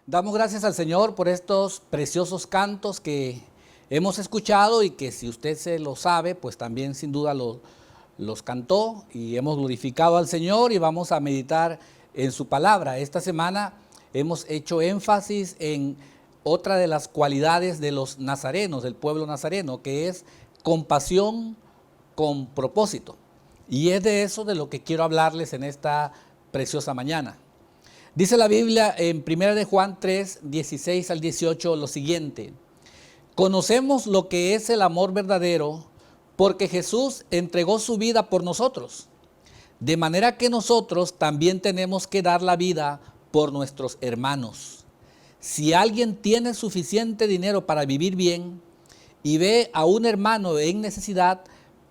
Damos gracias al Señor por estos preciosos cantos que hemos escuchado y que si usted se lo sabe, pues también sin duda los cantó y hemos glorificado al Señor y vamos a meditar en su palabra. Esta semana hemos hecho énfasis en otra de las cualidades de los nazarenos, del pueblo nazareno, que es compasión con propósito. Y es de eso de lo que quiero hablarles en esta preciosa mañana. Dice la Biblia en 1 de Juan 3, 16 al 18 lo siguiente: conocemos lo que es el amor verdadero porque Jesús entregó su vida por nosotros, de manera que nosotros también tenemos que dar la vida por nuestros hermanos. Si alguien tiene suficiente dinero para vivir bien y ve a un hermano en necesidad,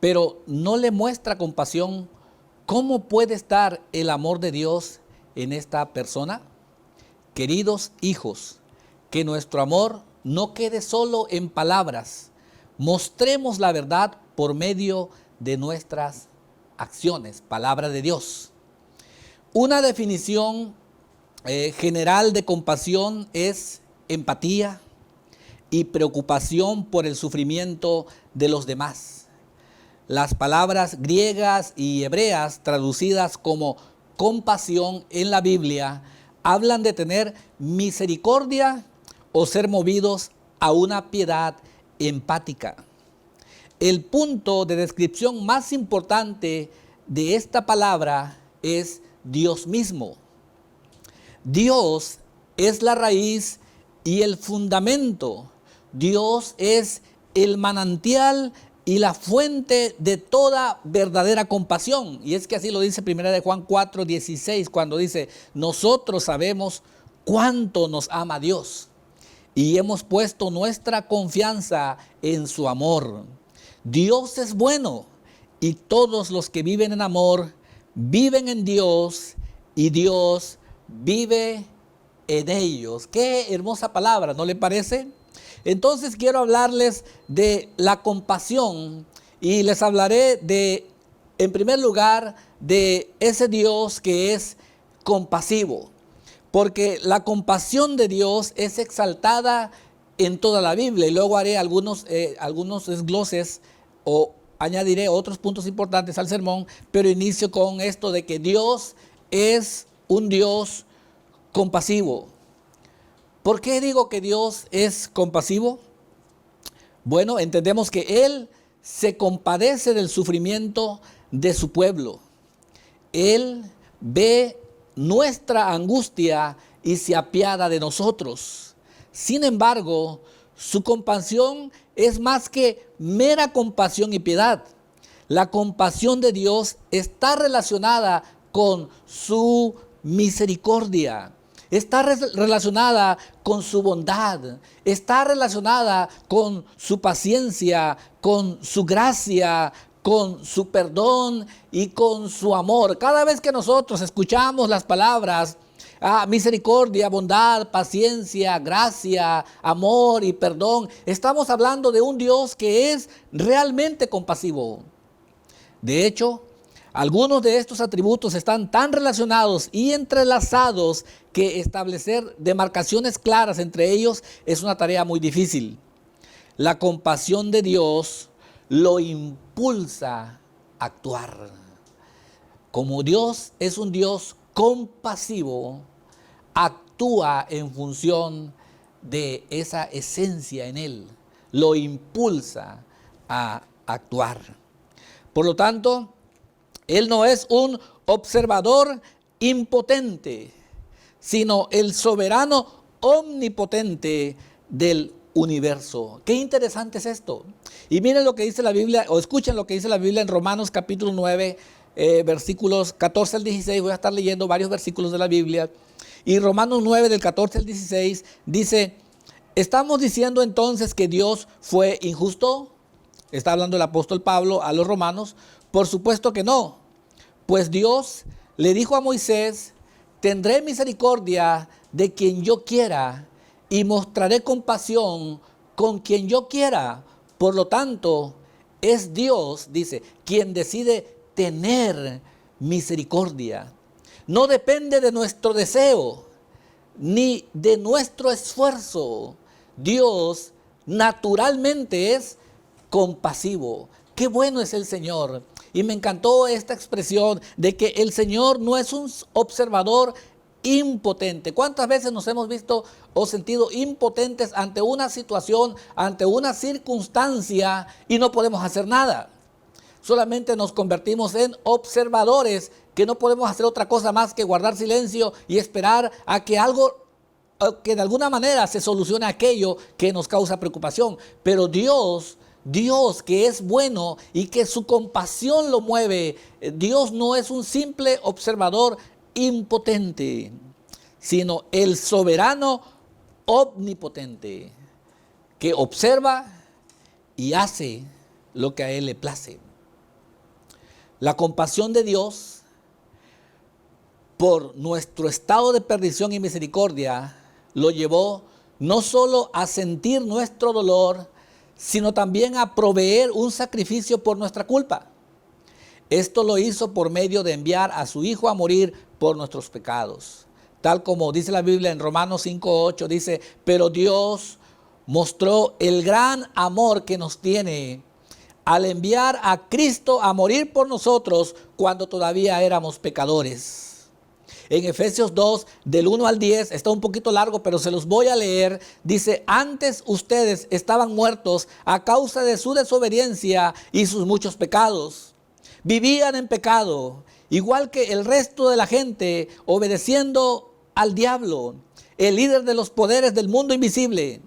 pero no le muestra compasión, ¿cómo puede estar el amor de Dios en esta persona? Queridos hijos, que nuestro amor no quede solo en palabras. Mostremos la verdad por medio de nuestras acciones. Palabra de Dios. Una definición general de compasión es empatía y preocupación por el sufrimiento de los demás. Las palabras griegas y hebreas traducidas como compasión en la Biblia hablan de tener misericordia o ser movidos a una piedad empática. El punto de descripción más importante de esta palabra es Dios mismo. Dios es la raíz y el fundamento. Dios es el manantial y la fuente de toda verdadera compasión. Y es que así lo dice 1 de Juan 4, 16, cuando dice: nosotros sabemos cuánto nos ama Dios y hemos puesto nuestra confianza en su amor. Dios es bueno y todos los que viven en amor viven en Dios y Dios vive en ellos. Qué hermosa palabra, ¿no le parece? Entonces quiero hablarles de la compasión y les hablaré en primer lugar, de ese Dios que es compasivo. Porque la compasión de Dios es exaltada en toda la Biblia. Y luego haré algunos desgloses o añadiré otros puntos importantes al sermón. Pero inicio con esto de que Dios es un Dios compasivo. ¿Por qué digo que Dios es compasivo? Bueno, entendemos que Él se compadece del sufrimiento de su pueblo. Él ve nuestra angustia y se apiada de nosotros. Sin embargo, su compasión es más que mera compasión y piedad. La compasión de Dios está relacionada con su misericordia. Está relacionada con su bondad, está relacionada con su paciencia, con su gracia, con su perdón y con su amor. Cada vez que nosotros escuchamos las palabras misericordia, bondad, paciencia, gracia, amor y perdón, estamos hablando de un Dios que es realmente compasivo. De hecho, algunos de estos atributos están tan relacionados y entrelazados que establecer demarcaciones claras entre ellos es una tarea muy difícil. La compasión de Dios lo impulsa a actuar. Como Dios es un Dios compasivo, actúa en función de esa esencia en Él. Lo impulsa a actuar. Por lo tanto, Él no es un observador impotente, sino el soberano omnipotente del universo. Qué interesante es esto. Y miren lo que dice la Biblia, o escuchen lo que dice la Biblia en Romanos capítulo 9, versículos 14 al 16. Voy a estar leyendo varios versículos de la Biblia. Y Romanos 9, del 14 al 16, dice: ¿estamos diciendo entonces que Dios fue injusto? Está hablando el apóstol Pablo a los romanos. Por supuesto que no, pues Dios le dijo a Moisés: tendré misericordia de quien yo quiera y mostraré compasión con quien yo quiera. Por lo tanto, es Dios, dice, quien decide tener misericordia. No depende de nuestro deseo, ni de nuestro esfuerzo. Dios naturalmente es compasivo. Qué bueno es el Señor. Y me encantó esta expresión de que el Señor no es un observador impotente. ¿Cuántas veces nos hemos visto o sentido impotentes ante una situación, ante una circunstancia y no podemos hacer nada? Solamente nos convertimos en observadores que no podemos hacer otra cosa más que guardar silencio y esperar a que algo, que de alguna manera se solucione aquello que nos causa preocupación. Pero Dios que es bueno y que su compasión lo mueve, Dios no es un simple observador impotente, sino el soberano omnipotente que observa y hace lo que a Él le place. La compasión de Dios por nuestro estado de perdición y misericordia lo llevó no solo a sentir nuestro dolor, sino también a proveer un sacrificio por nuestra culpa. Esto lo hizo por medio de enviar a su Hijo a morir por nuestros pecados. Tal como dice la Biblia en Romanos 5:8, dice, pero Dios mostró el gran amor que nos tiene al enviar a Cristo a morir por nosotros cuando todavía éramos pecadores. En Efesios 2, del 1 al 10, está un poquito largo, pero se los voy a leer. Dice, antes ustedes estaban muertos a causa de su desobediencia y sus muchos pecados. Vivían en pecado, igual que el resto de la gente, obedeciendo al diablo, el líder de los poderes del mundo invisible,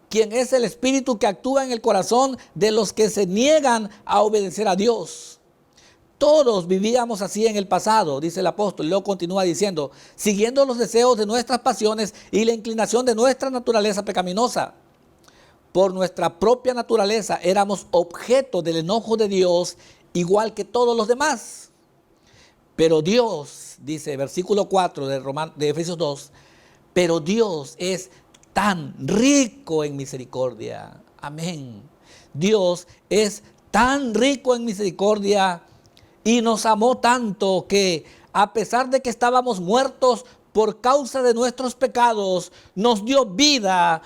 quien es el espíritu que actúa en el corazón de los que se niegan a obedecer a Dios. Todos vivíamos así en el pasado, dice el apóstol, y luego continúa diciendo, siguiendo los deseos de nuestras pasiones y la inclinación de nuestra naturaleza pecaminosa. Por nuestra propia naturaleza éramos objeto del enojo de Dios, igual que todos los demás. Pero Dios, dice versículo 4 de Efesios 2, pero Dios es tan rico en misericordia. Amén. Dios es tan rico en misericordia y nos amó tanto que, a pesar de que estábamos muertos por causa de nuestros pecados, nos dio vida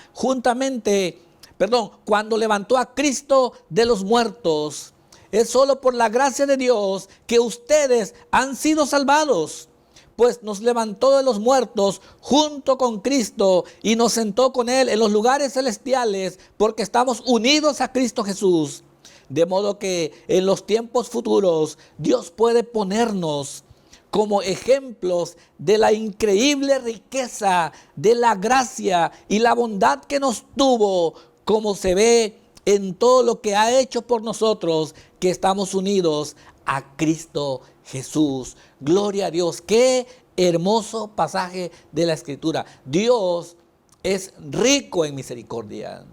cuando levantó a Cristo de los muertos. Es solo por la gracia de Dios que ustedes han sido salvados, pues nos levantó de los muertos junto con Cristo y nos sentó con Él en los lugares celestiales, porque estamos unidos a Cristo Jesús. De modo que en los tiempos futuros Dios puede ponernos como ejemplos de la increíble riqueza de la gracia y la bondad que nos tuvo, como se ve en todo lo que ha hecho por nosotros, que estamos unidos a Cristo Jesús. Gloria a Dios. Qué hermoso pasaje de la Escritura. Dios es rico en misericordia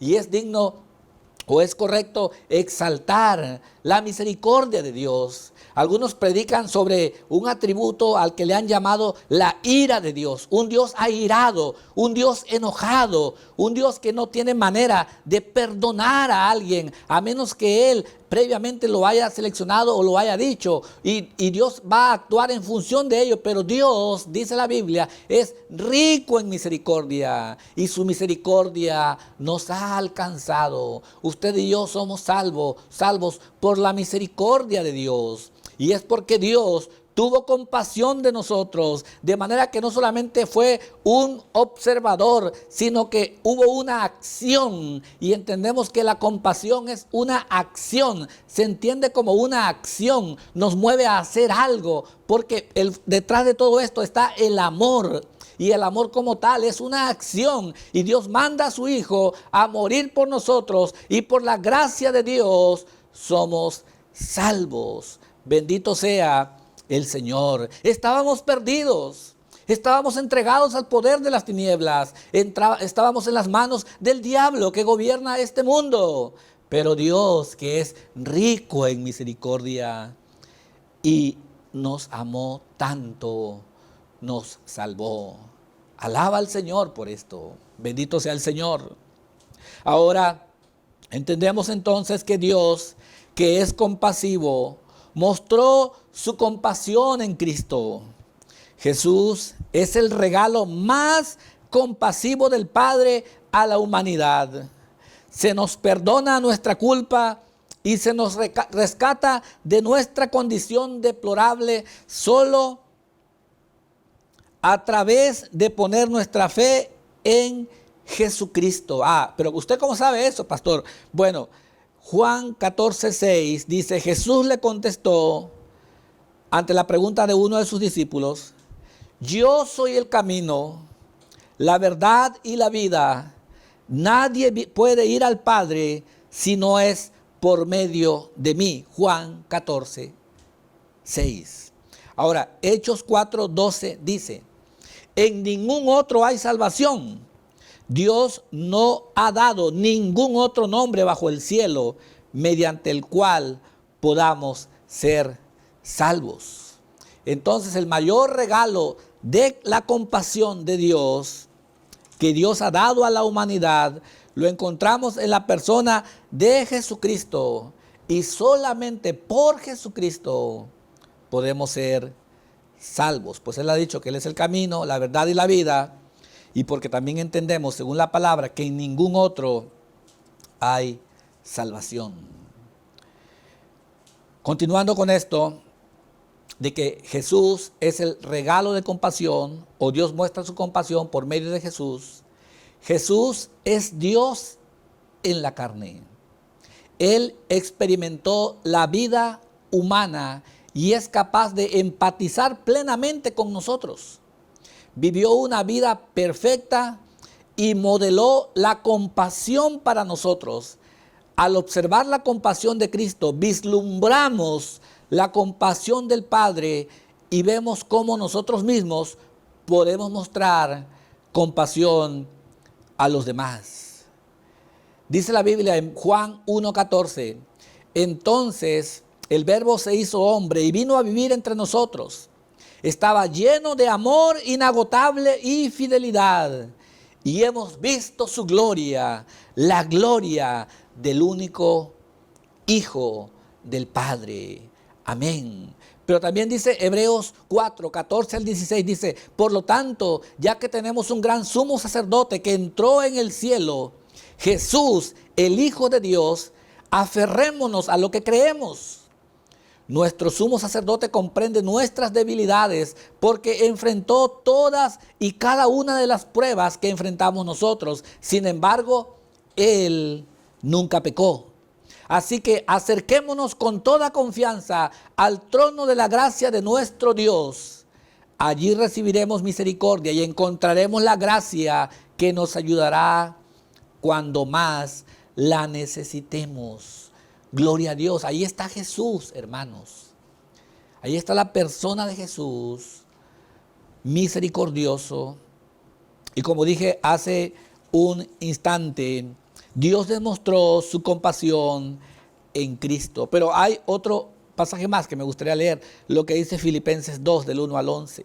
y es digno o es correcto exaltar la misericordia de Dios. Algunos predican sobre un atributo al que le han llamado la ira de Dios. Un Dios airado, un Dios enojado, un Dios que no tiene manera de perdonar a alguien, a menos que Él previamente lo haya seleccionado o lo haya dicho. Y Dios va a actuar en función de ello. Pero Dios, dice la Biblia, es rico en misericordia. Y su misericordia nos ha alcanzado. Usted y yo somos salvos por la misericordia de Dios. Y es porque Dios tuvo compasión de nosotros, de manera que no solamente fue un observador, sino que hubo una acción. Y entendemos que la compasión es una acción, se entiende como una acción, nos mueve a hacer algo, porque detrás de todo esto está el amor. Y el amor como tal es una acción. Y Dios manda a su Hijo a morir por nosotros. Y por la gracia de Dios somos salvos. Bendito sea el Señor. Estábamos perdidos. Estábamos entregados al poder de las tinieblas. Estábamos en las manos del diablo que gobierna este mundo. Pero Dios, que es rico en misericordia y nos amó tanto, nos salvó. Alaba al Señor por esto. Bendito sea el Señor. Ahora, entendemos entonces que Dios, que es compasivo, mostró su compasión en Cristo. Jesús es el regalo más compasivo del Padre a la humanidad. Se nos perdona nuestra culpa y se nos rescata de nuestra condición deplorable solo a través de poner nuestra fe en Jesucristo. Pero ¿usted cómo sabe eso, pastor? Bueno, Juan 14:6 dice, Jesús le contestó ante la pregunta de uno de sus discípulos, yo soy el camino, la verdad y la vida. Nadie puede ir al Padre si no es por medio de mí. Juan 14:6. Ahora, Hechos 4:12 dice, en ningún otro hay salvación. Dios no ha dado ningún otro nombre bajo el cielo mediante el cual podamos ser salvos. Entonces, el mayor regalo de la compasión de Dios que Dios ha dado a la humanidad lo encontramos en la persona de Jesucristo, y solamente por Jesucristo podemos ser salvos. Pues Él ha dicho que Él es el camino, la verdad y la vida, y porque también entendemos, según la palabra, que en ningún otro hay salvación. Continuando con esto, de que Jesús es el regalo de compasión, o Dios muestra su compasión por medio de Jesús. Jesús es Dios en la carne. Él experimentó la vida humana y es capaz de empatizar plenamente con nosotros. Vivió una vida perfecta y modeló la compasión para nosotros. Al observar la compasión de Cristo, vislumbramos la compasión del Padre y vemos cómo nosotros mismos podemos mostrar compasión a los demás. Dice la Biblia en Juan 1:14, entonces el Verbo se hizo hombre y vino a vivir entre nosotros. Estaba lleno de amor inagotable y fidelidad, y hemos visto su gloria, la gloria del único Hijo del Padre. Amén. Pero también dice Hebreos 4:14-16, dice, por lo tanto, ya que tenemos un gran sumo sacerdote que entró en el cielo, Jesús, el Hijo de Dios, aferrémonos a lo que creemos. Nuestro sumo sacerdote comprende nuestras debilidades porque enfrentó todas y cada una de las pruebas que enfrentamos nosotros. Sin embargo, Él nunca pecó. Así que acerquémonos con toda confianza al trono de la gracia de nuestro Dios. Allí recibiremos misericordia y encontraremos la gracia que nos ayudará cuando más la necesitemos. Gloria a Dios. Ahí está Jesús, hermanos. Ahí está la persona de Jesús, misericordioso. Y como dije hace un instante, Dios demostró su compasión en Cristo. Pero hay otro pasaje más que me gustaría leer, lo que dice Filipenses 2, del 1 al 11.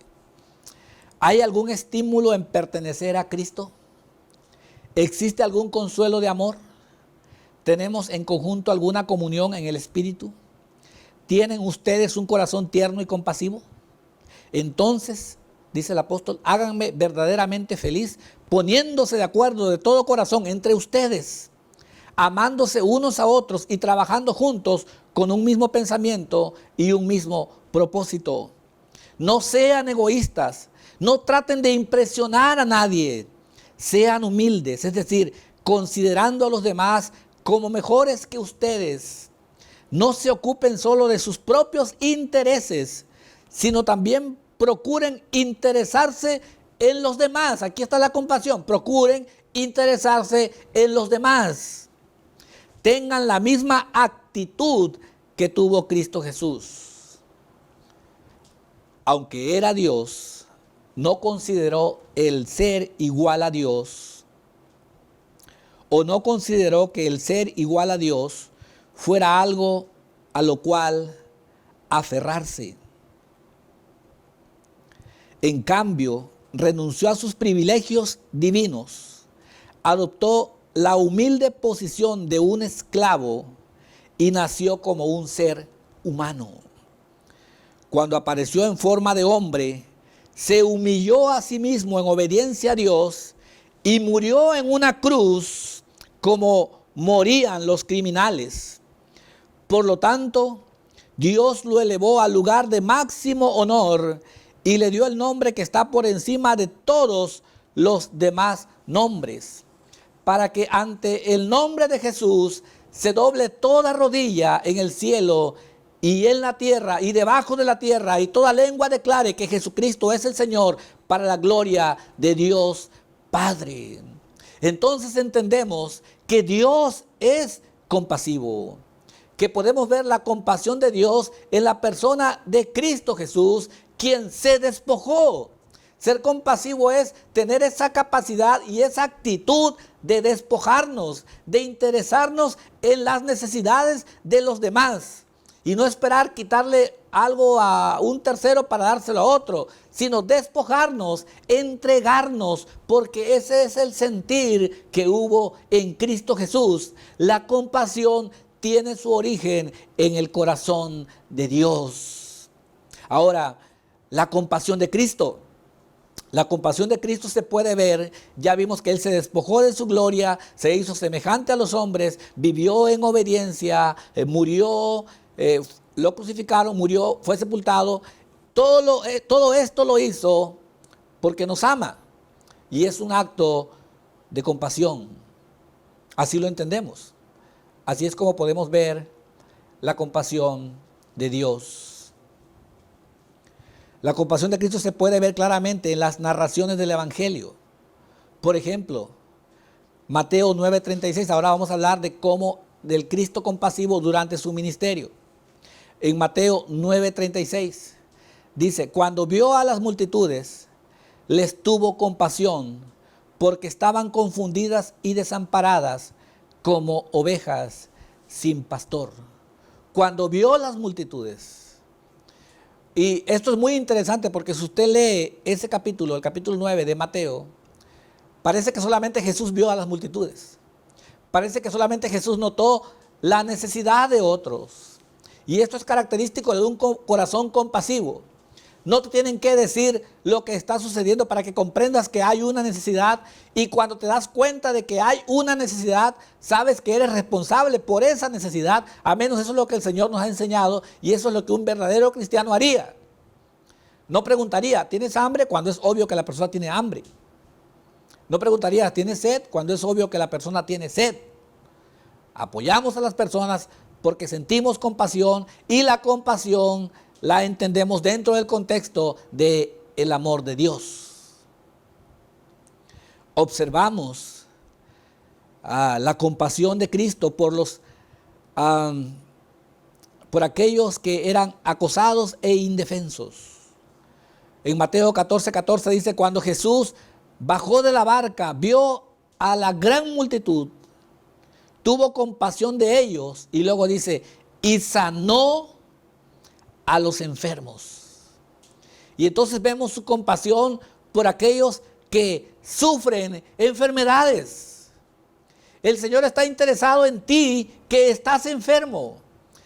¿Hay algún estímulo en pertenecer a Cristo? ¿Existe algún consuelo de amor? ¿Tenemos en conjunto alguna comunión en el Espíritu? ¿Tienen ustedes un corazón tierno y compasivo? Entonces, dice el apóstol, háganme verdaderamente feliz, poniéndose de acuerdo de todo corazón entre ustedes, amándose unos a otros y trabajando juntos con un mismo pensamiento y un mismo propósito. No sean egoístas, no traten de impresionar a nadie, sean humildes, es decir, considerando a los demás como mejores que ustedes. No se ocupen solo de sus propios intereses, sino también procuren interesarse en los demás. Aquí está la compasión. Procuren interesarse en los demás. Tengan la misma actitud que tuvo Cristo Jesús. Aunque era Dios, no consideró el ser igual a Dios, o no consideró que el ser igual a Dios fuera algo a lo cual aferrarse. En cambio, renunció a sus privilegios divinos, adoptó la humilde posición de un esclavo y nació como un ser humano. Cuando apareció en forma de hombre, se humilló a sí mismo en obediencia a Dios y murió en una cruz como morían los criminales. Por lo tanto, Dios lo elevó al lugar de máximo honor y le dio el nombre que está por encima de todos los demás nombres, para que ante el nombre de Jesús se doble toda rodilla en el cielo y en la tierra y debajo de la tierra, y toda lengua declare que Jesucristo es el Señor, para la gloria de Dios Padre. Entonces entendemos que Dios es compasivo, que podemos ver la compasión de Dios en la persona de Cristo Jesús, quien se despojó. Ser compasivo es tener esa capacidad y esa actitud de despojarnos, de interesarnos en las necesidades de los demás y no esperar quitarle algo a un tercero para dárselo a otro, sino despojarnos, entregarnos, porque ese es el sentir que hubo en Cristo Jesús. La compasión tiene su origen en el corazón de Dios. Ahora, la compasión de Cristo. La compasión de Cristo se puede ver, ya vimos que Él se despojó de su gloria, se hizo semejante a los hombres, vivió en obediencia, murió, lo crucificaron, murió, fue sepultado. Todo esto lo hizo porque nos ama y es un acto de compasión. Así lo entendemos. Así es como podemos ver la compasión de Dios. La compasión de Cristo se puede ver claramente en las narraciones del Evangelio. Por ejemplo, Mateo 9:36, ahora vamos a hablar de del Cristo compasivo durante su ministerio. En Mateo 9:36 dice, cuando vio a las multitudes, les tuvo compasión, porque estaban confundidas y desamparadas como ovejas sin pastor. Cuando vio las multitudes. Y esto es muy interesante porque si usted lee ese capítulo, el capítulo 9 de Mateo, parece que solamente Jesús vio a las multitudes. Parece que solamente Jesús notó la necesidad de otros. Y esto es característico de un corazón compasivo. No te tienen que decir lo que está sucediendo para que comprendas que hay una necesidad, y cuando te das cuenta de que hay una necesidad, sabes que eres responsable por esa necesidad. A menos eso es lo que el Señor nos ha enseñado, y eso es lo que un verdadero cristiano haría. No preguntaría, ¿tienes hambre?, cuando es obvio que la persona tiene hambre. No preguntaría, ¿tienes sed?, cuando es obvio que la persona tiene sed. Apoyamos a las personas porque sentimos compasión, y la compasión la entendemos dentro del contexto del amor de Dios. Observamos la compasión de Cristo por aquellos que eran acosados e indefensos. En Mateo 14:14 dice, cuando Jesús bajó de la barca, vio a la gran multitud, tuvo compasión de ellos, y luego dice, y sanó a los enfermos. Y entonces vemos su compasión por aquellos que sufren enfermedades. El Señor está interesado en ti que estás enfermo,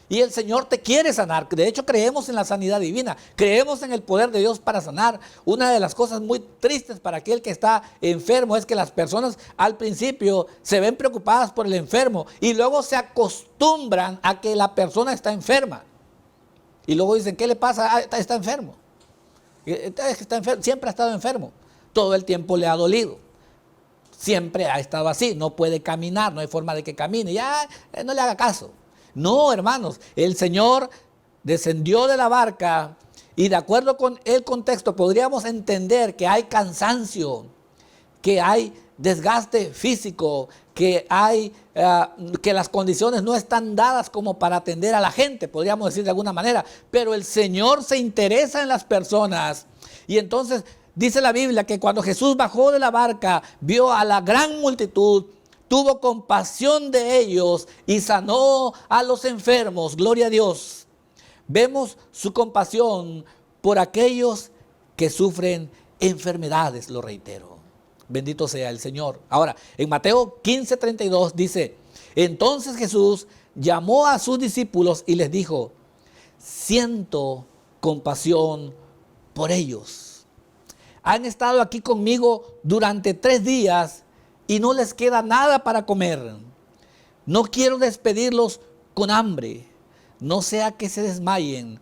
y el Señor te quiere sanar. De hecho, creemos en la sanidad divina, creemos en el poder de Dios para sanar. Una de las cosas muy tristes para aquel que está enfermo es que las personas al principio se ven preocupadas por el enfermo y luego se acostumbran a que la persona está enferma. Y luego dicen, ¿qué le pasa? Está enfermo. Está enfermo. Siempre ha estado enfermo. Todo el tiempo le ha dolido. Siempre ha estado así. No puede caminar, no hay forma de que camine. Ya no le haga caso. No, hermanos, el Señor descendió de la barca y de acuerdo con el contexto podríamos entender que hay cansancio, que hay desgaste físico, que las condiciones no están dadas como para atender a la gente, podríamos decir de alguna manera, pero el Señor se interesa en las personas. Y entonces dice la Biblia que cuando Jesús bajó de la barca, vio a la gran multitud, tuvo compasión de ellos y sanó a los enfermos. Gloria a Dios. Vemos su compasión por aquellos que sufren enfermedades, lo reitero. Bendito sea el Señor. Ahora, en Mateo 15:32 dice, entonces Jesús llamó a sus discípulos y les dijo, siento compasión por ellos. Han estado aquí conmigo durante 3 días y no les queda nada para comer. No quiero despedirlos con hambre, no sea que se desmayen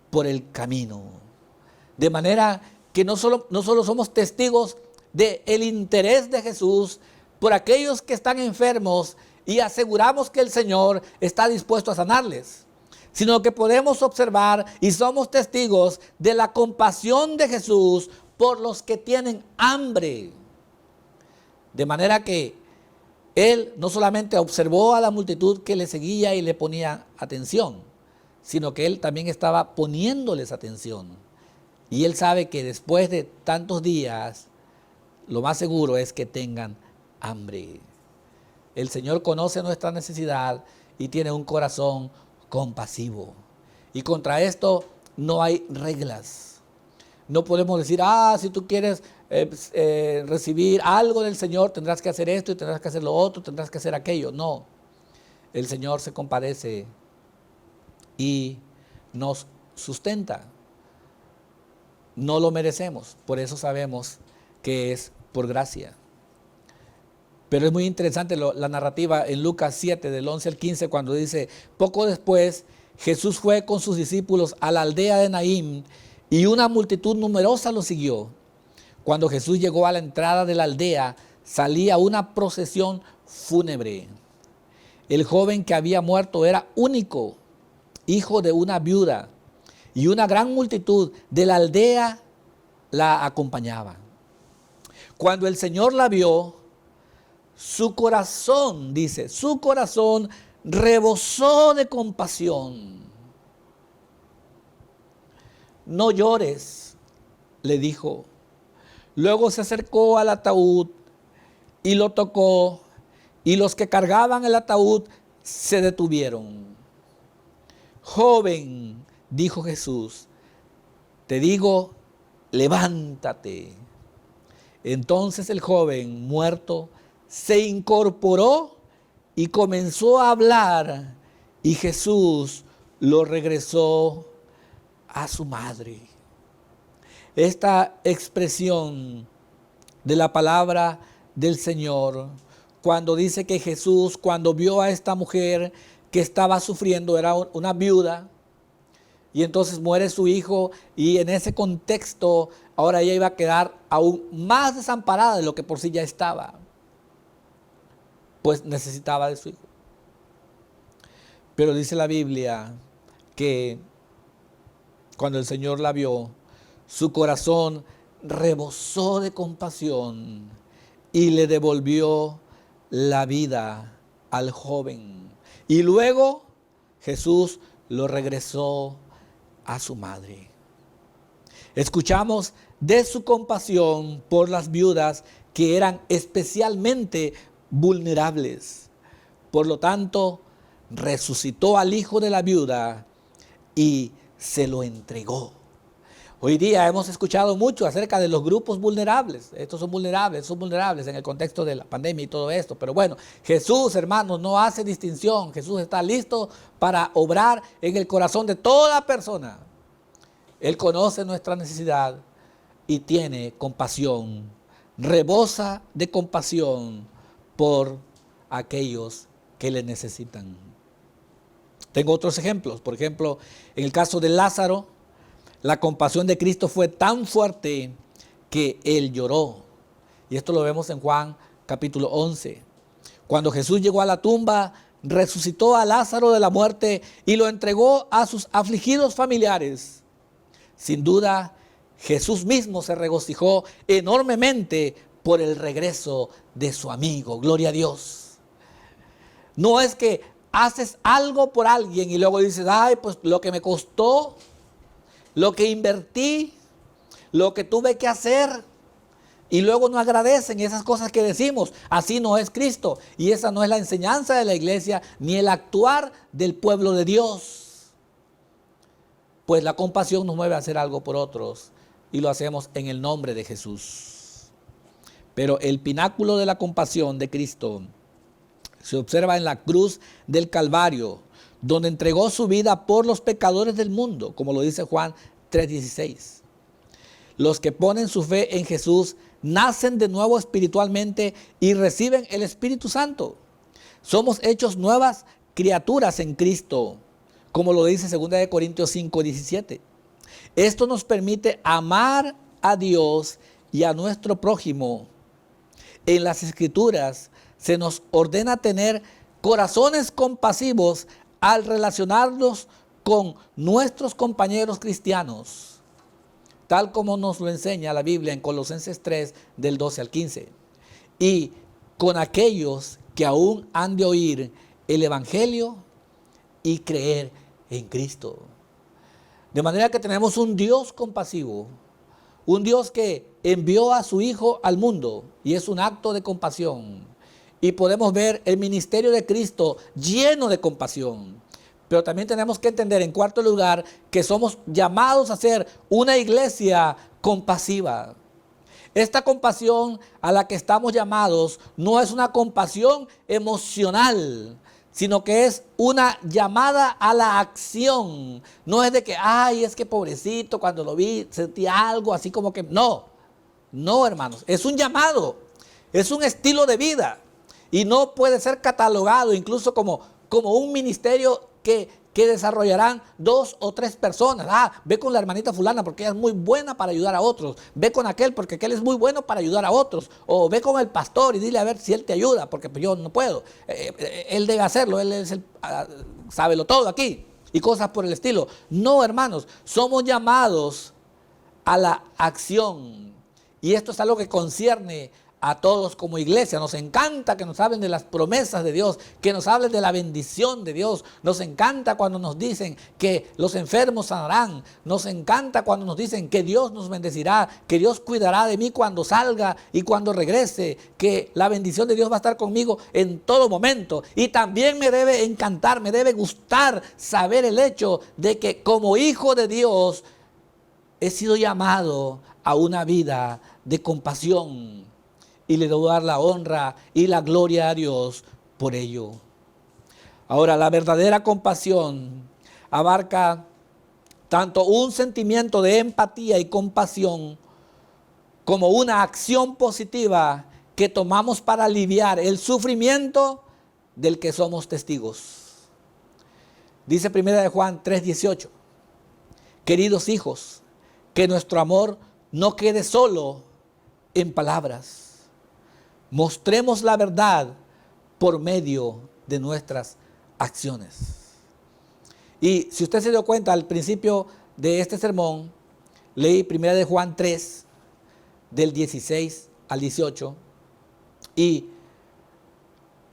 por el camino. De manera que no solo somos testigos del interés de Jesús por aquellos que están enfermos y aseguramos que el Señor está dispuesto a sanarles, sino que podemos observar y somos testigos de la compasión de Jesús por los que tienen hambre. De manera que Él no solamente observó a la multitud que le seguía y le ponía atención, sino que Él también estaba poniéndoles atención. Y Él sabe que después de tantos días, lo más seguro es que tengan hambre. El Señor conoce nuestra necesidad y tiene un corazón compasivo. Y contra esto no hay reglas. No podemos decir, si tú quieres recibir algo del Señor, tendrás que hacer esto y tendrás que hacer lo otro, tendrás que hacer aquello. No, el Señor se compadece y nos sustenta. No lo merecemos, por eso sabemos que es por gracia. Pero es muy interesante la narrativa en Lucas 7, del 11 al 15, cuando dice, poco después Jesús fue con sus discípulos a la aldea de Naín y una multitud numerosa lo siguió. Cuando Jesús llegó a la entrada de la aldea, salía una procesión fúnebre. El joven que había muerto era único, hijo de una viuda, y una gran multitud de la aldea la acompañaba. Cuando el Señor la vio, su corazón, dice, su corazón rebosó de compasión. No llores, le dijo. Luego se acercó al ataúd y lo tocó, y los que cargaban el ataúd se detuvieron. Joven, dijo Jesús, te digo, levántate. Entonces el joven muerto se incorporó y comenzó a hablar, y Jesús lo regresó a su madre. Esta expresión de la palabra del Señor, cuando dice que Jesús, cuando vio a esta mujer que estaba sufriendo, era una viuda, y entonces muere su hijo, y en ese contexto ahora ella iba a quedar aún más desamparada de lo que por sí ya estaba, pues necesitaba de su hijo. Pero dice la Biblia que cuando el Señor la vio, su corazón rebosó de compasión y le devolvió la vida al joven. Y luego Jesús lo regresó a su madre. Escuchamos de su compasión por las viudas que eran especialmente vulnerables. Por lo tanto, resucitó al hijo de la viuda y se lo entregó. Hoy día hemos escuchado mucho acerca de los grupos vulnerables. Estos son vulnerables en el contexto de la pandemia y todo esto. Pero bueno, Jesús, hermanos, no hace distinción. Jesús está listo para obrar en el corazón de toda persona. Él conoce nuestra necesidad y tiene compasión. Rebosa de compasión por aquellos que le necesitan. Tengo otros ejemplos. Por ejemplo, en el caso de Lázaro, la compasión de Cristo fue tan fuerte que él lloró. Y esto lo vemos en Juan capítulo 11. Cuando Jesús llegó a la tumba, resucitó a Lázaro de la muerte y lo entregó a sus afligidos familiares. Sin duda, Jesús mismo se regocijó enormemente por el regreso de su amigo. Gloria a Dios. No es que haces algo por alguien y luego dices, pues lo que me costó, lo que invertí, lo que tuve que hacer, y luego no agradecen esas cosas que decimos. Así no es Cristo, y esa no es la enseñanza de la iglesia, ni el actuar del pueblo de Dios. Pues la compasión nos mueve a hacer algo por otros, y lo hacemos en el nombre de Jesús. Pero el pináculo de la compasión de Cristo se observa en la cruz del Calvario, donde entregó su vida por los pecadores del mundo, como lo dice Juan 3:16. Los que ponen su fe en Jesús nacen de nuevo espiritualmente y reciben el Espíritu Santo. Somos hechos nuevas criaturas en Cristo, como lo dice 2 Corintios 5:17. Esto nos permite amar a Dios y a nuestro prójimo. En las Escrituras se nos ordena tener corazones compasivos al relacionarnos con nuestros compañeros cristianos, tal como nos lo enseña la Biblia en Colosenses 3, del 12 al 15, y con aquellos que aún han de oír el Evangelio y creer en Cristo. De manera que tenemos un Dios compasivo, un Dios que envió a su Hijo al mundo, y es un acto de compasión. Y podemos ver el ministerio de Cristo lleno de compasión. Pero también tenemos que entender, en cuarto lugar, que somos llamados a ser una iglesia compasiva. Esta compasión a la que estamos llamados no es una compasión emocional, sino que es una llamada a la acción. No es de que, ay, es que pobrecito, cuando lo vi sentí algo así como que, no, hermanos, es un llamado, es un estilo de vida y no puede ser catalogado incluso como un ministerio que desarrollarán 2 o 3 personas. Ve con la hermanita fulana porque ella es muy buena para ayudar a otros. Ve con aquel porque aquel es muy bueno para ayudar a otros. O ve con el pastor y dile a ver si él te ayuda, porque pues yo no puedo. Él debe hacerlo, él es sábelo todo aquí. Y cosas por el estilo. No, hermanos, somos llamados a la acción. Y esto es algo que concierne a todos como iglesia. Nos encanta que nos hablen de las promesas de Dios, que nos hablen de la bendición de Dios. Nos encanta cuando nos dicen que los enfermos sanarán. Nos encanta cuando nos dicen que Dios nos bendecirá, que Dios cuidará de mí cuando salga y cuando regrese, que la bendición de Dios va a estar conmigo en todo momento. Y también me debe encantar, me debe gustar saber el hecho de que como hijo de Dios he sido llamado a una vida de compasión. Y le debo dar la honra y la gloria a Dios por ello. Ahora, la verdadera compasión abarca tanto un sentimiento de empatía y compasión como una acción positiva que tomamos para aliviar el sufrimiento del que somos testigos. Dice 1 Juan 3:18, queridos hijos, que nuestro amor no quede solo en palabras. Mostremos la verdad por medio de nuestras acciones. Y si usted se dio cuenta al principio de este sermón, leí 1 Juan 3, del 16 al 18, y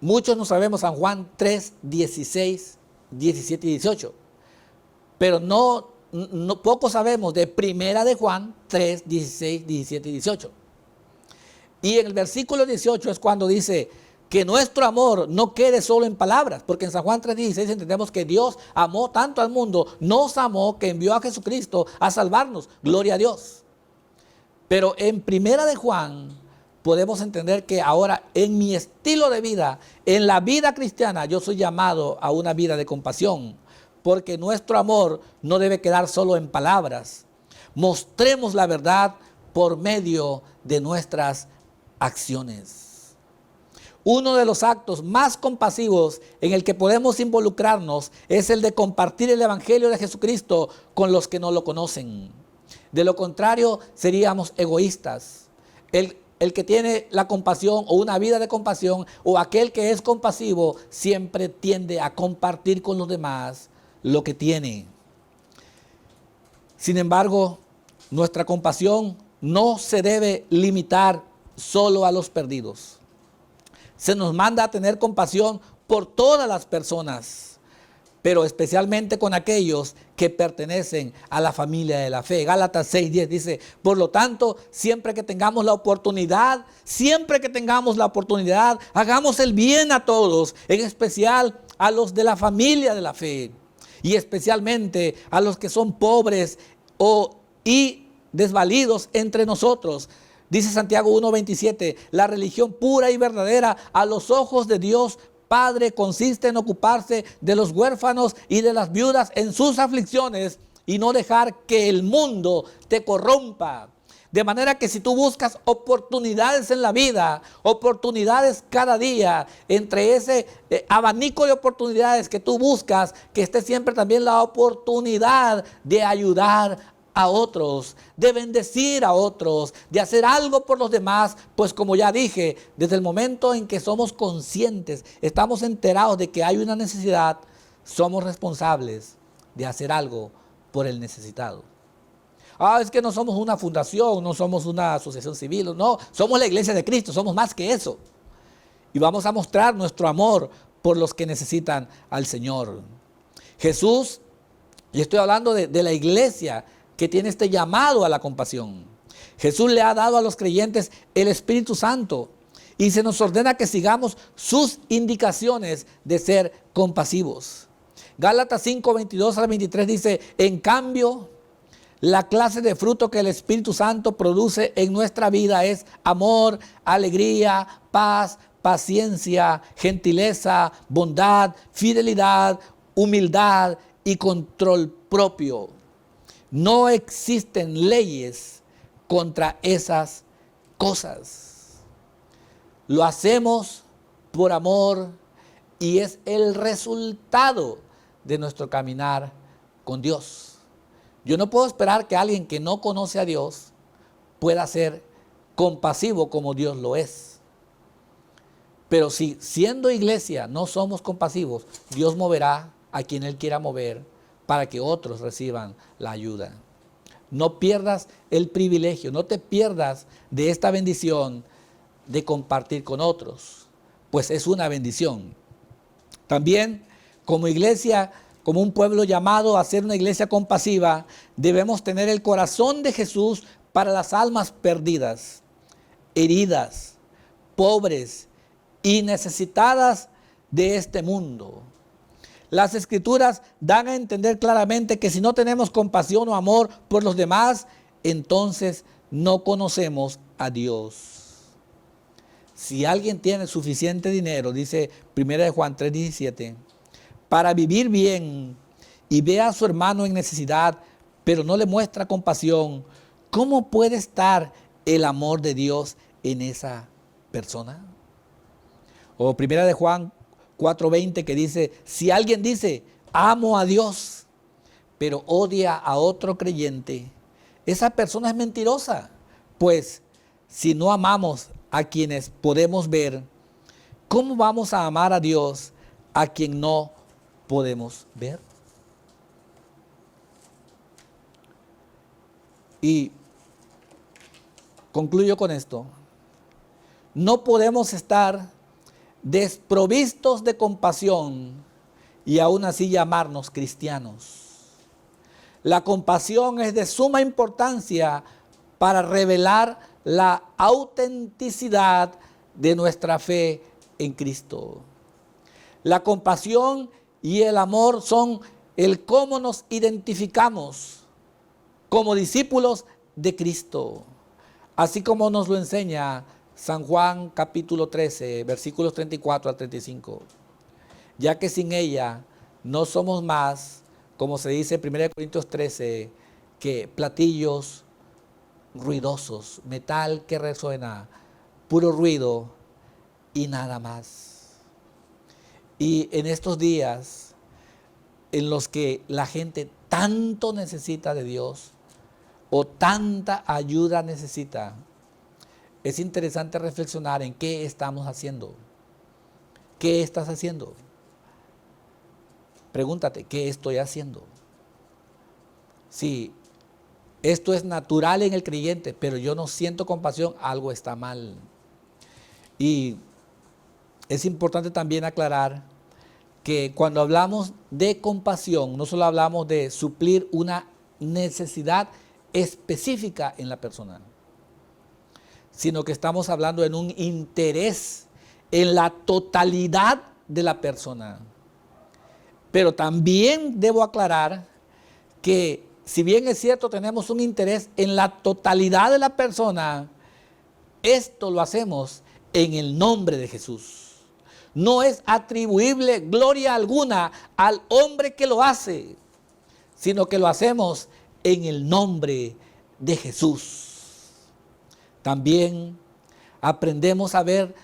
muchos no sabemos San Juan 3, 16, 17 y 18, pero no poco sabemos de 1 Juan 3, 16, 17 y 18. Y en el versículo 18 es cuando dice que nuestro amor no quede solo en palabras, porque en San Juan 3:16 entendemos que Dios amó tanto al mundo, nos amó, que envió a Jesucristo a salvarnos. Gloria a Dios. Pero en 1 Juan podemos entender que ahora en mi estilo de vida, en la vida cristiana, yo soy llamado a una vida de compasión, porque nuestro amor no debe quedar solo en palabras. Mostremos la verdad por medio de nuestras acciones. Uno de los actos más compasivos en el que podemos involucrarnos es el de compartir el Evangelio de Jesucristo con los que no lo conocen. De lo contrario, seríamos egoístas. El que tiene la compasión o una vida de compasión, o aquel que es compasivo, siempre tiende a compartir con los demás lo que tiene. Sin embargo, nuestra compasión no se debe limitar solo a los perdidos. Se nos manda a tener compasión por todas las personas, pero especialmente con aquellos que pertenecen a la familia de la fe. Gálatas 6:10 dice, por lo tanto, siempre que tengamos la oportunidad, hagamos el bien a todos, en especial a los de la familia de la fe, y especialmente a los que son pobres y desvalidos entre nosotros. Dice Santiago 1:27, la religión pura y verdadera a los ojos de Dios Padre consiste en ocuparse de los huérfanos y de las viudas en sus aflicciones y no dejar que el mundo te corrompa. De manera que si tú buscas oportunidades en la vida, oportunidades cada día, entre ese abanico de oportunidades que tú buscas, que esté siempre también la oportunidad de ayudar a otros, de bendecir a otros, de hacer algo por los demás, pues como ya dije, desde el momento en que somos conscientes, estamos enterados de que hay una necesidad, somos responsables de hacer algo por el necesitado. Es que no somos una fundación, no somos una asociación civil, no, somos la iglesia de Cristo, somos más que eso. Y vamos a mostrar nuestro amor por los que necesitan al Señor. Jesús, y estoy hablando de la iglesia que tiene este llamado a la compasión. Jesús le ha dado a los creyentes el Espíritu Santo y se nos ordena que sigamos sus indicaciones de ser compasivos. Gálatas 5, 22 al 23 dice, en cambio, la clase de fruto que el Espíritu Santo produce en nuestra vida es amor, alegría, paz, paciencia, gentileza, bondad, fidelidad, humildad y control propio. No existen leyes contra esas cosas. Lo hacemos por amor y es el resultado de nuestro caminar con Dios. Yo no puedo esperar que alguien que no conoce a Dios pueda ser compasivo como Dios lo es. Pero si siendo iglesia no somos compasivos, Dios moverá a quien Él quiera mover para que otros reciban la ayuda. No pierdas el privilegio, no te pierdas de esta bendición de compartir con otros, pues es una bendición. También como iglesia, como un pueblo llamado a ser una iglesia compasiva, debemos tener el corazón de Jesús para las almas perdidas, heridas, pobres y necesitadas de este mundo. Las Escrituras dan a entender claramente que si no tenemos compasión o amor por los demás, entonces no conocemos a Dios. Si alguien tiene suficiente dinero, dice 1 Juan 3:17, para vivir bien y ve a su hermano en necesidad, pero no le muestra compasión, ¿cómo puede estar el amor de Dios en esa persona? O 1 Juan 4:20 que dice, si alguien dice, amo a Dios, pero odia a otro creyente, esa persona es mentirosa, pues si no amamos a quienes podemos ver, ¿cómo vamos a amar a Dios a quien no podemos ver? Y concluyo con esto. No podemos estar desprovistos de compasión y aún así llamarnos cristianos. La compasión es de suma importancia para revelar la autenticidad de nuestra fe en Cristo. La compasión y el amor son el cómo nos identificamos como discípulos de Cristo, así como nos lo enseña San Juan capítulo 13, versículos 34 al 35. Ya que sin ella no somos más, como se dice en 1 Corintios 13, que platillos ruidosos, metal que resuena, puro ruido y nada más. Y en estos días en los que la gente tanto necesita de Dios o tanta ayuda necesita, es interesante reflexionar en qué estamos haciendo. ¿Qué estás haciendo? Pregúntate, ¿qué estoy haciendo? Si esto es natural en el creyente, pero yo no siento compasión, algo está mal. Y es importante también aclarar que cuando hablamos de compasión, no solo hablamos de suplir una necesidad específica en la persona, sino que estamos hablando en un interés en la totalidad de la persona. Pero también debo aclarar que si bien es cierto tenemos un interés en la totalidad de la persona, esto lo hacemos en el nombre de Jesús. No es atribuible gloria alguna al hombre que lo hace, sino que lo hacemos en el nombre de Jesús. También aprendemos a ver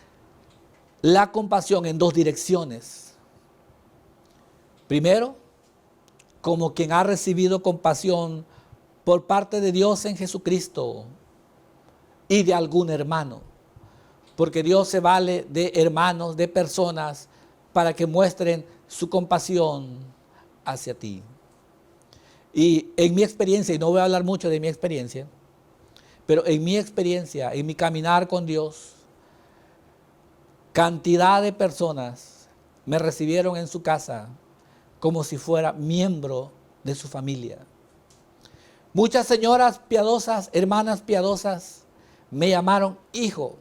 la compasión en dos direcciones. Primero, como quien ha recibido compasión por parte de Dios en Jesucristo y de algún hermano. Porque Dios se vale de hermanos, de personas, para que muestren su compasión hacia ti. Y en mi experiencia, y no voy a hablar mucho de mi experiencia, pero en mi experiencia, en mi caminar con Dios, cantidad de personas me recibieron en su casa como si fuera miembro de su familia. Muchas señoras piadosas, hermanas piadosas, me llamaron hijo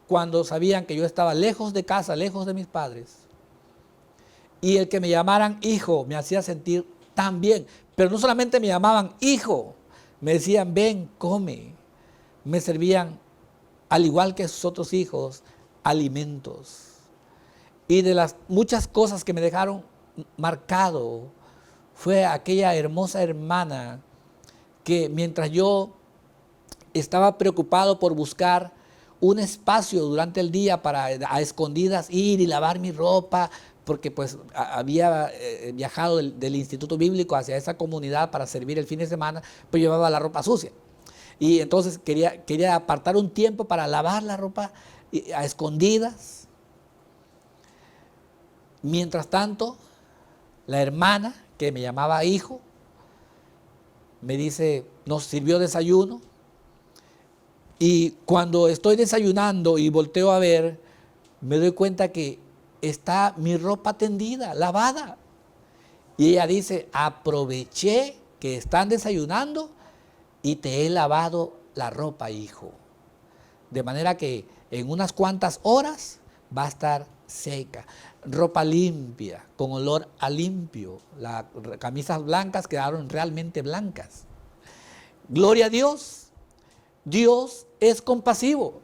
cuando sabían que yo estaba lejos de casa, lejos de mis padres. Y el que me llamaran hijo me hacía sentir tan bien. Pero no solamente me llamaban hijo, me decían ven, come. Me servían, al igual que sus otros hijos, alimentos. Y de las muchas cosas que me dejaron marcado fue aquella hermosa hermana que mientras yo estaba preocupado por buscar un espacio durante el día para a escondidas ir y lavar mi ropa, porque pues había viajado del Instituto Bíblico hacia esa comunidad para servir el fin de semana, pues llevaba la ropa sucia. Y entonces quería apartar un tiempo para lavar la ropa a escondidas. Mientras tanto, la hermana que me llamaba hijo me dice, nos sirvió desayuno. Y cuando estoy desayunando y volteo a ver, me doy cuenta que está mi ropa tendida, lavada. Y ella dice, aproveché que están desayunando y te he lavado la ropa, hijo. De manera que en unas cuantas horas va a estar seca. Ropa limpia, con olor a limpio. Las camisas blancas quedaron realmente blancas. Gloria a Dios. Dios es compasivo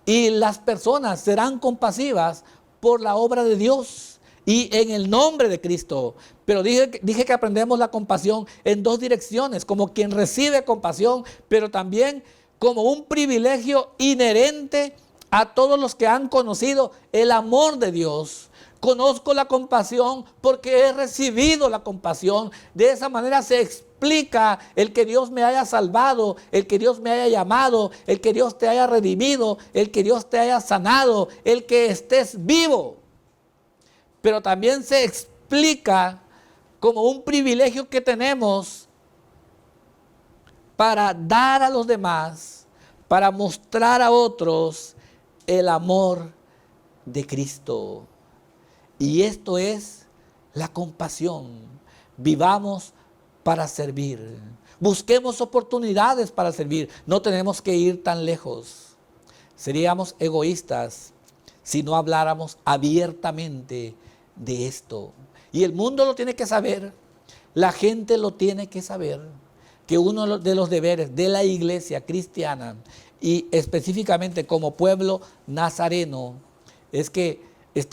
y las personas serán compasivas por la obra de Dios y en el nombre de Cristo. Pero dije que aprendemos la compasión en dos direcciones, como quien recibe compasión, pero también como un privilegio inherente a todos los que han conocido el amor de Dios. Conozco la compasión porque he recibido la compasión. De esa manera se explica el que Dios me haya salvado, el que Dios me haya llamado, el que Dios te haya redimido, el que Dios te haya sanado, el que estés vivo. Pero también se explica como un privilegio que tenemos para dar a los demás, para mostrar a otros el amor de Cristo. Y esto es la compasión. Vivamos para servir. Busquemos oportunidades para servir. No tenemos que ir tan lejos. Seríamos egoístas si no habláramos abiertamente de esto. Y el mundo lo tiene que saber. La gente lo tiene que saber. Que uno de los deberes de la iglesia cristiana y específicamente como pueblo nazareno es que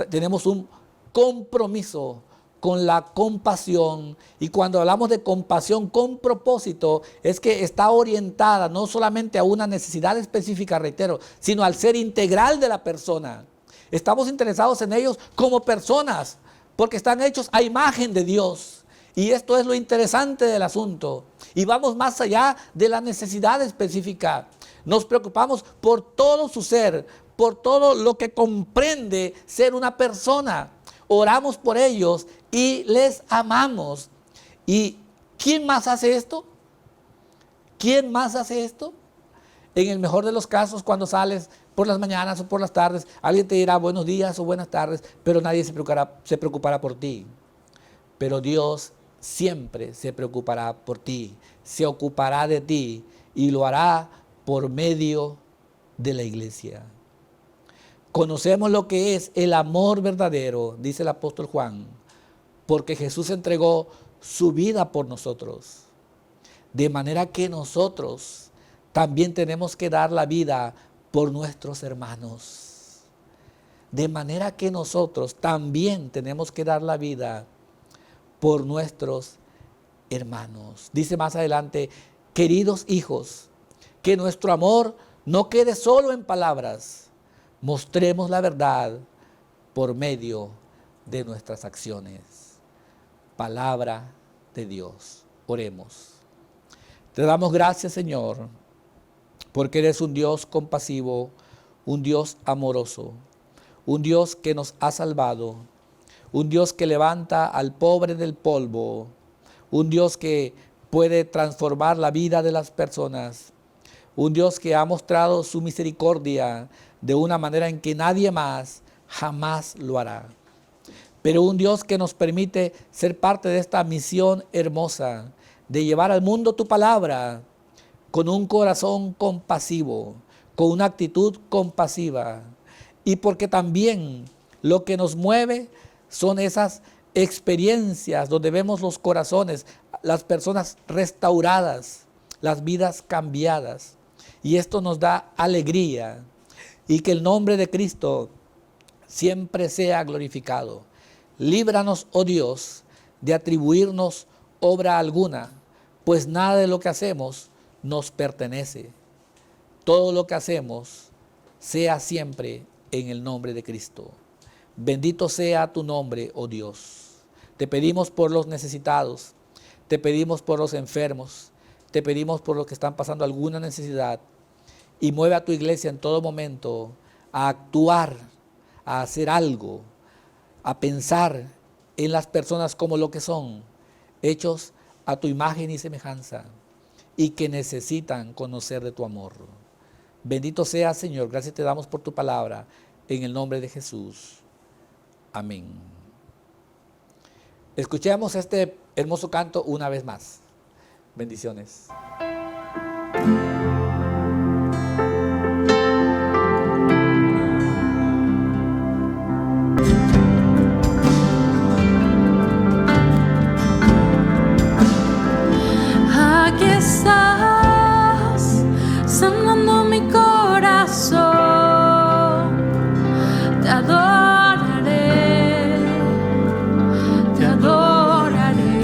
tenemos un compromiso con la compasión, y cuando hablamos de compasión con propósito es que está orientada no solamente a una necesidad específica, reitero, sino al ser integral de la persona. Estamos interesados en ellos como personas porque están hechos a imagen de Dios, y esto es lo interesante del asunto, y vamos más allá de la necesidad específica. Nos preocupamos por todo su ser, por todo lo que comprende ser una persona. Oramos por ellos y les amamos. ¿Y quién más hace esto? ¿Quién más hace esto? En el mejor de los casos, cuando sales por las mañanas o por las tardes, alguien te dirá buenos días o buenas tardes, pero nadie se preocupará por ti. Pero Dios siempre se preocupará por ti, se ocupará de ti y lo hará por medio de la iglesia. Conocemos lo que es el amor verdadero, dice el apóstol Juan, porque Jesús entregó su vida por nosotros. De manera que nosotros también tenemos que dar la vida por nuestros hermanos. De manera que nosotros también tenemos que dar la vida por nuestros hermanos. Dice más adelante, queridos hijos, que nuestro amor no quede solo en palabras. Mostremos la verdad por medio de nuestras acciones. Palabra de Dios. Oremos. Te damos gracias, Señor, porque eres un Dios compasivo, un Dios amoroso, un Dios que nos ha salvado, un Dios que levanta al pobre del polvo, un Dios que puede transformar la vida de las personas, un Dios que ha mostrado su misericordia de una manera en que nadie más jamás lo hará. Pero un Dios que nos permite ser parte de esta misión hermosa de llevar al mundo tu palabra con un corazón compasivo, con una actitud compasiva. Y porque también lo que nos mueve son esas experiencias donde vemos los corazones, las personas restauradas, las vidas cambiadas. Y esto nos da alegría. Y que el nombre de Cristo siempre sea glorificado. Líbranos, oh Dios, de atribuirnos obra alguna, pues nada de lo que hacemos nos pertenece. Todo lo que hacemos sea siempre en el nombre de Cristo. Bendito sea tu nombre, oh Dios. Te pedimos por los necesitados, te pedimos por los enfermos, te pedimos por los que están pasando alguna necesidad. Y mueve a tu iglesia en todo momento a actuar, a hacer algo, a pensar en las personas como lo que son, hechos a tu imagen y semejanza, y que necesitan conocer de tu amor. Bendito sea, Señor, gracias te damos por tu palabra, en el nombre de Jesús. Amén. Escuchemos este hermoso canto una vez más. Bendiciones. Aquí estás, sanando mi corazón. Te adoraré, te adoraré.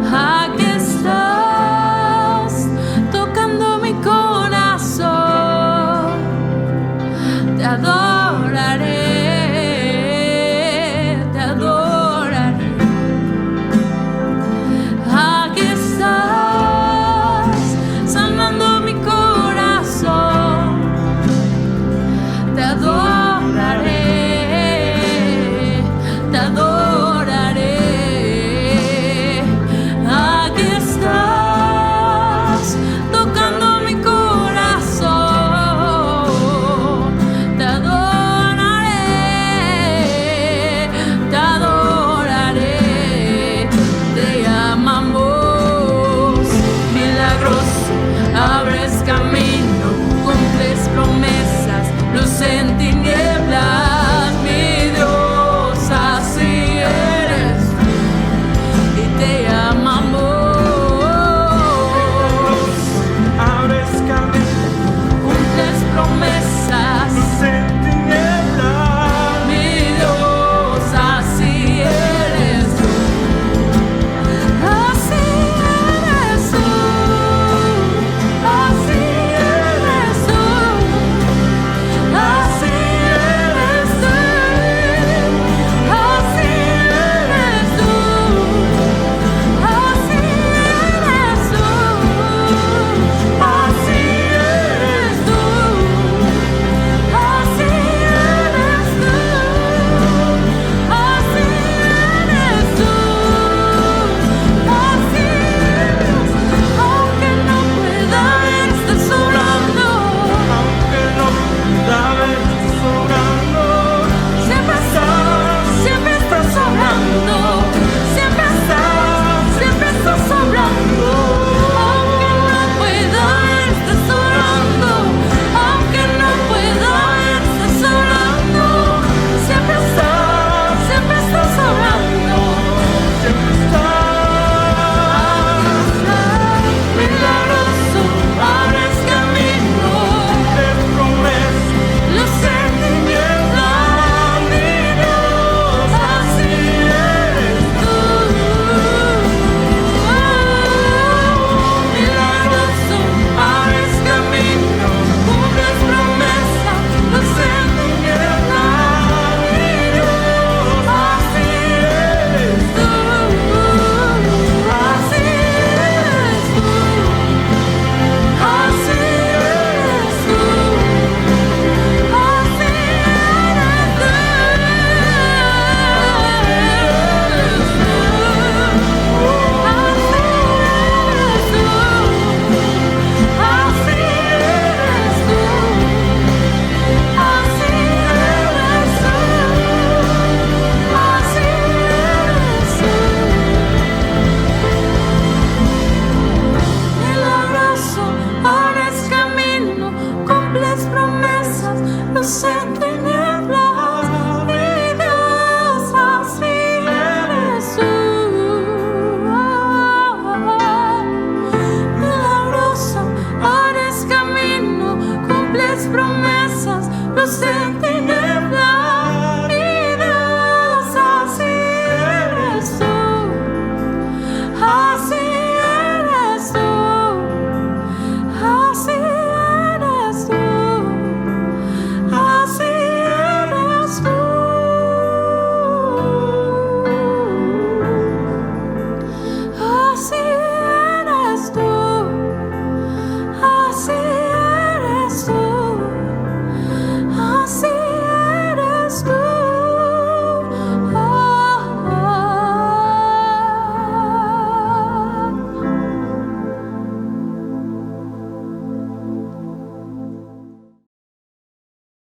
Aquí estás, tocando mi corazón. Te adoraré, te adoraré. Aquí estás, sanando mi corazón. Te adoraré, te adoraré. Aquí estás, tocando mi corazón. Te adoraré, te adoraré. Te amamos, milagroso, abres camino, cumples promesas, luz en tinieblas.